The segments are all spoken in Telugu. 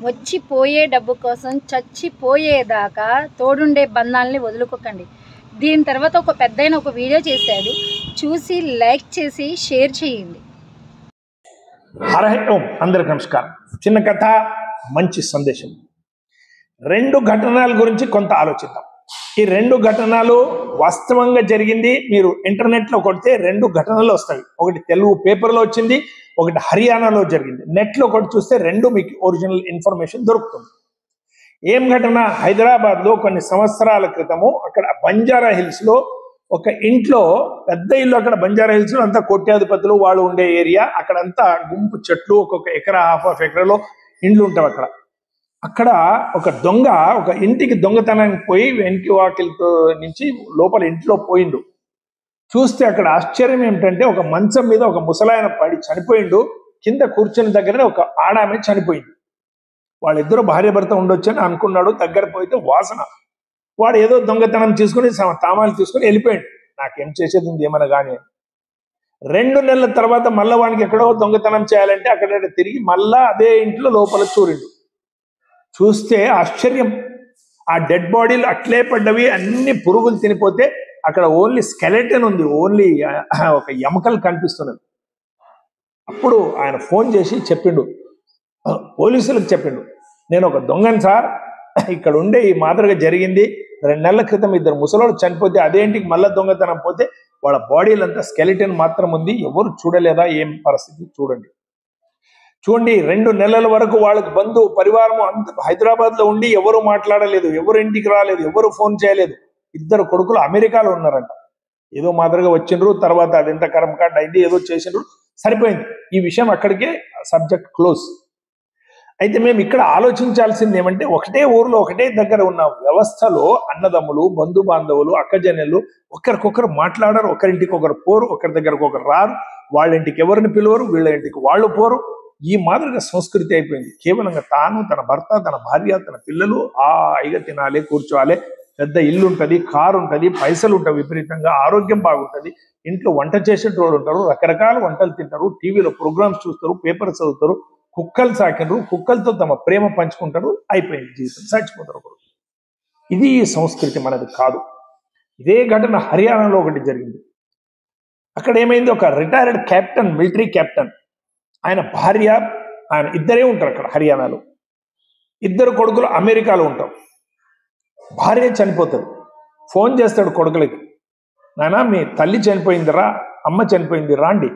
వచ్చిపోయే డబ్బు కోసం చచ్చిపోయేదాకా తోడుండే బంధాలని వదులుకోకండి. దీని తర్వాత ఒక పెద్దయిన ఒక వీడియో చేశాడు, చూసి లైక్ చేసి షేర్ చేయండి. హరహ ఓం. అందరికి నమస్కారం. చిన్న కథ, మంచి సందేశం. రెండు ఘటనల గురించి కొంత ఆలోచిద్దాం. ఈ రెండు ఘటనలు వాస్తవంగా జరిగింది. మీరు ఇంటర్నెట్లో కొడితే రెండు ఘటనలు వస్తాయి. ఒకటి తెలుగు పేపర్లో వచ్చింది, ఒకటి హర్యానాలో జరిగింది. నెట్లో కొట్టి చూస్తే రెండు మీకు ఒరిజినల్ ఇన్ఫర్మేషన్ దొరుకుతుంది. ఏం ఘటన? హైదరాబాద్లో కొన్ని సంవత్సరాల క్రితము అక్కడ బంజారా హిల్స్లో ఒక ఇంట్లో, పెద్ద ఇల్లు అక్కడ బంజారా హిల్స్లో, అంతా కోట్యాధిపతులు వాళ్ళు ఉండే ఏరియా. అక్కడంతా గుంపు చెట్లు, ఒక్కొక్క ఎకరా హాఫ్ ఎకరాలో ఇండ్లు ఉంటాయి. అక్కడ ఒక దొంగ ఒక ఇంటికి దొంగతనానికి పోయి వెనక్కి వాకిలితో నుంచి లోపల ఇంట్లో పోయిండు. చూస్తే అక్కడ ఆశ్చర్యం ఏమిటంటే, ఒక మంచం మీద ఒక ముసలాయన పడి చనిపోయిండు. కింద కూర్చుని దగ్గరనే ఒక ఆడామె చనిపోయింది. వాళ్ళిద్దరూ భార్య భర్త ఉండొచ్చు అని అనుకున్నాడు. దగ్గర పోయితే వాసన. వాడు ఏదో దొంగతనం తీసుకుని తామాలు తీసుకుని వెళ్ళిపోయాడు. నాకేం చేసేది ఉంది ఏమన్నా కానీ. 2 నెలల తర్వాత మళ్ళా వానికి ఎక్కడో దొంగతనం చేయాలంటే అక్కడ తిరిగి మళ్ళా అదే ఇంట్లో లోపల చూరిండు. చూస్తే ఆశ్చర్యం, ఆ డెడ్ బాడీలు అట్లే పడ్డవి, అన్ని పురుగులు తినిపోతే అక్కడ ఓన్లీ స్కెలెటన్ ఉంది, ఓన్లీ ఒక ఎముకలు కనిపిస్తున్నది. అప్పుడు ఆయన ఫోన్ చేసి చెప్పిండు, పోలీసులకు చెప్పిండు, నేను ఒక దొంగను సార్, ఇక్కడ ఉండే ఈ మాదిరిగా జరిగింది. 2 నెలల క్రితం 2 ముసలోళ్ళు చనిపోతే అదే ఇంటికి మళ్ళీ దొంగతనం పోతే వాళ్ళ బాడీలంతా స్కెలిటన్ మాత్రం ఉంది, ఎవరు చూడలేదా? ఏం పరిస్థితి చూడండి. 2 నెలల వరకు వాళ్ళకి బంధు పరివారం అంత హైదరాబాద్లో ఉండి ఎవరు మాట్లాడలేదు, ఎవరు ఇంటికి రాలేదు, ఎవరు ఫోన్ చేయలేదు. 2 కొడుకులు అమెరికాలో ఉన్నారంట. ఏదో మాదిరిగా వచ్చిండ్రు, తర్వాత అదెంత కర్మకాండ అయింది, ఏదో చేసిండ్రు, సరిపోయింది. ఈ విషయం అక్కడికే సబ్జెక్ట్ క్లోజ్. అయితే మేము ఇక్కడ ఆలోచించాల్సింది ఏమంటే, ఒకటే ఊర్లో ఒకటే దగ్గర ఉన్న వ్యవస్థలో అన్నదమ్ములు, బంధు బాంధవులు, అక్కజనులు ఒకరికొకరు మాట్లాడరు, ఒకరింటికి ఒకరు పోరు, ఒకరి దగ్గరకు ఒకరు రారు, వాళ్ళ ఇంటికి ఎవరిని పిలవరు, వీళ్ళ ఇంటికి వాళ్ళు పోరు. ఈ మాదిరిగా సంస్కృతి అయిపోయింది. కేవలంగా తాను, తన భర్త, తన భార్య, తన పిల్లలు హాయిగా తినాలి, కూర్చోవాలి, పెద్ద ఇల్లు ఉంటుంది, కారు ఉంటుంది, పైసలు ఉంటాయి విపరీతంగా, ఆరోగ్యం బాగుంటుంది, ఇంట్లో వంట చేసేటోళ్ళు ఉంటారు, రకరకాల వంటలు తింటారు, టీవీలో ప్రోగ్రామ్స్ చూస్తారు, పేపర్ చదువుతారు, కుక్కలు సాకిండ్రు, కుక్కలతో తమ ప్రేమ పంచుకుంటారు, అయిపోయింది జీవితం, చచ్చిపోతారు ఒకరు. ఇది సంస్కృతి మనది కాదు. ఇదే ఘటన హర్యానాలో ఒకటి జరిగింది. అక్కడ ఏమైంది, ఒక రిటైర్డ్ కెప్టెన్, మిలిటరీ కెప్టెన్, ఆయన భార్య, ఆయన ఇద్దరే ఉంటారు అక్కడ హర్యానాలో. 2 కొడుకులు అమెరికాలో ఉంటారు. భార్య చనిపోతుంది. ఫోన్ చేస్తాడు కొడుకులకి, నాయనా మీ తల్లి చనిపోయిందిరా, అమ్మ చనిపోయింది, రాండి.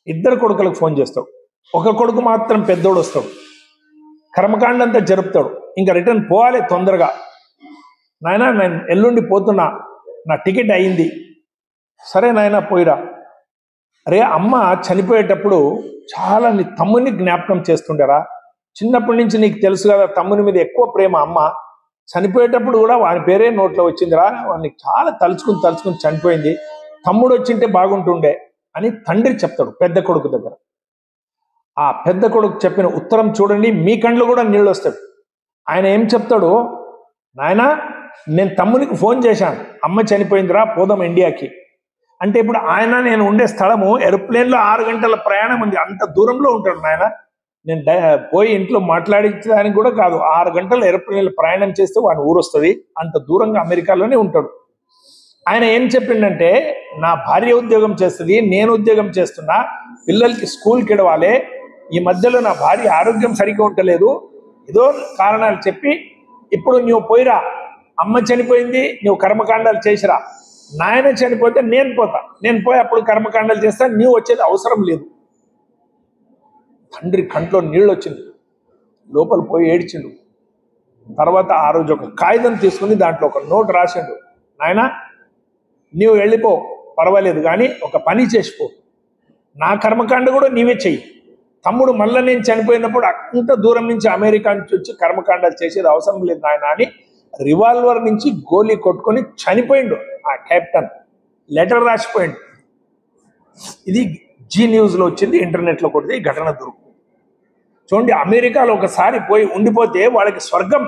2 కొడుకులకు ఫోన్ చేస్తాడు. ఒక కొడుకు మాత్రం పెద్దోడు వస్తాడు, కర్మకాండ అంతా జరుపుతాడు, ఇంకా రిటర్న్ పోవాలి తొందరగా. నాయనా నేను ఎల్లుండి పోతున్నా, నా టికెట్ అయింది. సరే నాయనా పోయిరా. అరే అమ్మ చనిపోయేటప్పుడు చాలా నీ తమ్ముని జ్ఞాపకం చేస్తుండరా, చిన్నప్పటి నుంచి నీకు తెలుసు కదా తమ్ముని మీద ఎక్కువ ప్రేమ. అమ్మ చనిపోయేటప్పుడు కూడా వాని పేరే నోట్లో వచ్చిందిరా, వాడిని చాలా తలుచుకుని చనిపోయింది, తమ్ముడు వచ్చింటే బాగుంటుండే అని తండ్రి చెప్తాడు పెద్ద కొడుకు దగ్గర. ఆ పెద్ద కొడుకు చెప్పిన ఉత్తరం చూడండి, మీ కండ్లు కూడా నీళ్ళు వస్తాడు. ఆయన ఏం చెప్తాడు, నాయనా నేను తమ్మునికి ఫోన్ చేశాను, అమ్మ చనిపోయిందిరా, పోదాం ఇండియాకి అంటే. ఇప్పుడు ఆయన నేను ఉండే స్థలము ఏరోప్లేన్లో 6 గంటల ప్రయాణం ఉంది, అంత దూరంలో ఉంటాడు నాయన. నేను పోయి ఇంట్లో మాట్లాడించడానికి కూడా కాదు, 6 గంటల ఏరోప్లేన్లో ప్రయాణం చేస్తే వాడి ఊరు వస్తుంది, అంత దూరంగా అమెరికాలోనే ఉంటాడు. ఆయన ఏం చెప్పిండంటే, నా భార్య ఉద్యోగం చేస్తుంది, నేను ఉద్యోగం చేస్తున్నా, పిల్లలకి స్కూల్కి ఇడవాలి, ఈ మధ్యలో నా భార్య ఆరోగ్యం సరిగ్గా ఉండలేదు, ఏదో కారణాలు చెప్పి ఇప్పుడు నువ్వు పోయిరా, అమ్మ చనిపోయింది, నువ్వు కర్మకాండాలు చేసిరా, నాయన చనిపోతే నేను పోతా, నేను పోయి అప్పుడు కర్మకాండాలు చేస్తా, నీవు వచ్చేది అవసరం లేదు. తండ్రి కంట్లో నీళ్ళు వచ్చింది, లోపల పోయి ఏడ్చిండు. తర్వాత ఆ రోజు ఒక కాగితం తీసుకుని దాంట్లో ఒక నోట్ రాసిండు, నాయన నీవు వెళ్ళిపో పర్వాలేదు, కానీ ఒక పని చేసిపో, నా కర్మకాండ కూడా నీవే చెయ్యి, తమ్ముడు మళ్ళీ నేను చనిపోయినప్పుడు అంత దూరం నుంచి అమెరికా నుంచి వచ్చి కర్మకాండాలు చేసేది అవసరం లేదు నాయన అని రివాల్వర్ నుంచి గోలీ కొట్టుకొని చనిపోయిండు ఆ కెప్టెన్. లెటర్ రాసిపోయిండు. ఇది జీ న్యూస్లో వచ్చింది, ఇంటర్నెట్లో కొడితే ఈ ఘటన దొరుకుతుంది. చూడండి, అమెరికాలో ఒకసారి పోయి ఉండిపోతే వాళ్ళకి స్వర్గం.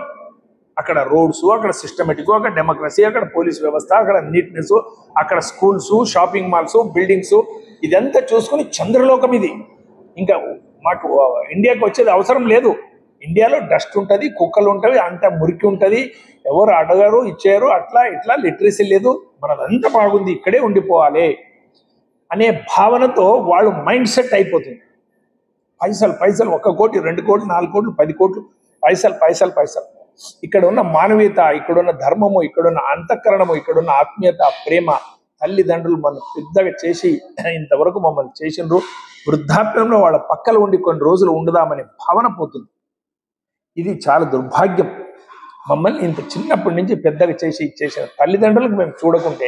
అక్కడ రోడ్స్, అక్కడ సిస్టమేటిక్, అక్కడ డెమోక్రసీ, అక్కడ పోలీస్ వ్యవస్థ, అక్కడ నీట్నెస్, అక్కడ స్కూల్స్, షాపింగ్ మాల్స్, బిల్డింగ్స్, ఇదంతా చూసుకుని చంద్రలోకం ఇది. ఇంకా మాకు ఇండియాకి వచ్చేది అవసరం లేదు. ఇండియాలో డస్ట్ ఉంటుంది, కుక్కలు ఉంటుంది, అంత మురికి ఉంటుంది, ఎవరు అడగరు ఇచ్చారు, అట్లా ఇట్లా లిటరసీ లేదు, మనదంతా బాగుంది, ఇక్కడే ఉండిపోవాలి అనే భావనతో వాళ్ళు మైండ్ సెట్ అయిపోతుంది. పైసలు పైసలు, 1 కోటి 2 కోట్లు 4 కోట్లు 10 కోట్లు, పైసలు పైసలు పైసలు. ఇక్కడ ఉన్న మానవీయత, ఇక్కడున్న ధర్మము, ఇక్కడున్న అంతఃకరణము, ఇక్కడున్న ఆత్మీయత, ప్రేమ, తల్లిదండ్రులు మనం పెద్దగా చేసి ఇంతవరకు మమ్మల్ని చేసిండ్రు, వృద్ధాప్యంలో వాళ్ళ పక్కన ఉండి కొన్ని రోజులు ఉండదామనే భావన పోతుంది. ఇది చాలా దుర్భాగ్యం. మమ్మల్ని ఇంత చిన్నప్పటి నుంచి పెద్దగా చేసిన తల్లిదండ్రులకు మేము చూడకుంటే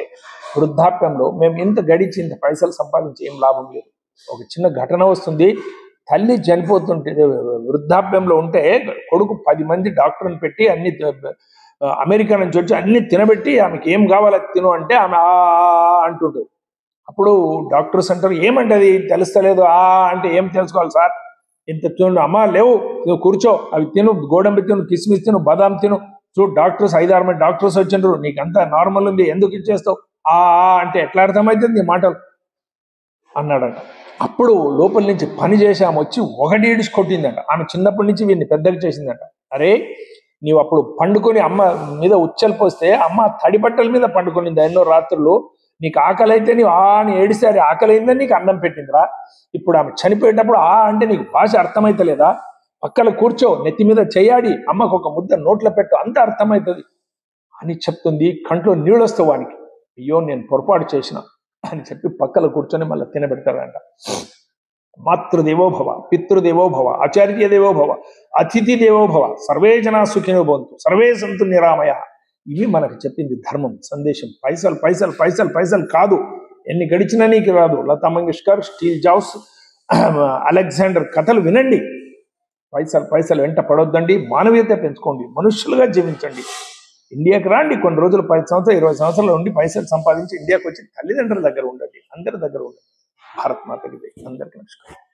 వృద్ధాప్యంలో మేము ఇంత గడిచి ఇంత పైసలు సంపాదించి ఏం లాభం లేదు. ఒక చిన్న ఘటన వస్తుంది, తల్లి చనిపోతుంటే వృద్ధాప్యంలో ఉంటే కొడుకు 10 మంది డాక్టర్ని పెట్టి అన్ని అమెరికా నుంచి వచ్చి అన్ని తినబెట్టి ఆమెకి ఏం కావాలో తిను అంటే ఆమె అంటుంటుంది. అప్పుడు డాక్టర్స్ అంటారు, ఏమంటది తెలుస్తలేదు, అంటే ఏం తెలుసుకోవాలి సార్, ఇంత తిను, అమ్మ లేవు కూర్చో, అవి తిను, గోడంబి తిను, కిస్మిస్ తిను, బాదాం తిను, చూడు డాక్టర్స్ 5-6 మంది డాక్టర్స్ వచ్చిండ్రు, నీకంతా నార్మల్ ఉంది, ఎందుకు ఇచ్చేస్తావు అంటే ఎట్లా అర్థమవుతుంది మాటలు అన్నాడంట. అప్పుడు లోపల నుంచి పని చేసి ఆమె వచ్చి ఒకటి ఈడిచి కొట్టిందంట. ఆమె చిన్నప్పటి నుంచి వీడిని పెద్దగా చేసిందంట. అరే నీవు అప్పుడు పండుకొని అమ్మ మీద ఉచ్చలిపోస్తే అమ్మ తడి బట్టల మీద పండుకొనింది ఎన్నో రాత్రులు, నీకు ఆకలి అయితే నీవు అని ఏడిస్తే ఆకలి అయిందని నీకు అన్నం పెట్టిందిరా. ఇప్పుడు ఆమె చనిపోయేటప్పుడు అంటే నీకు భాష అర్థమైతలేదా, పక్కన కూర్చో, నెత్తి మీద చేయాడి, అమ్మకు ఒక ముద్ద నోట్లో పెట్టు, అంత అర్థమవుతుంది అని చెప్తుంది. కంట్లో నీళ్ళు వస్తే వానికి, అయ్యో నేను పొరపాటు చేసిన అని చెప్పి పక్కన కూర్చొని మళ్ళీ తినబెడతాడంట. మాతృదేవోభవ, పితృదేవోభవ, ఆచార్య దేవోభవ, అతిథి దేవోభవ, సర్వే జనా సుఖినో భవంతు, సర్వే సంతు నిరామయ. ఇవి మనకు చెప్పింది ధర్మం, సందేశం. పైసలు పైసలు పైసలు పైసలు కాదు, ఎన్ని గడిచినా నీకు రాదు. Lata Mangeshkar, Steve Jobs, Alexander కథలు వినండి. పైసలు పైసలు వెంట పడొద్దండి, మానవీయత పెంచుకోండి, మనుషులుగా జీవించండి. ఇండియాకి రాండి, కొన్ని రోజులు 10 సంవత్సరాలు 20 సంవత్సరాలు ఉండి పైసలు సంపాదించి ఇండియాకి వచ్చి తల్లిదండ్రుల దగ్గర ఉండండి, అందరి దగ్గర ఉండండి. భారత్ మాతకి అందరికీ నమస్కారం.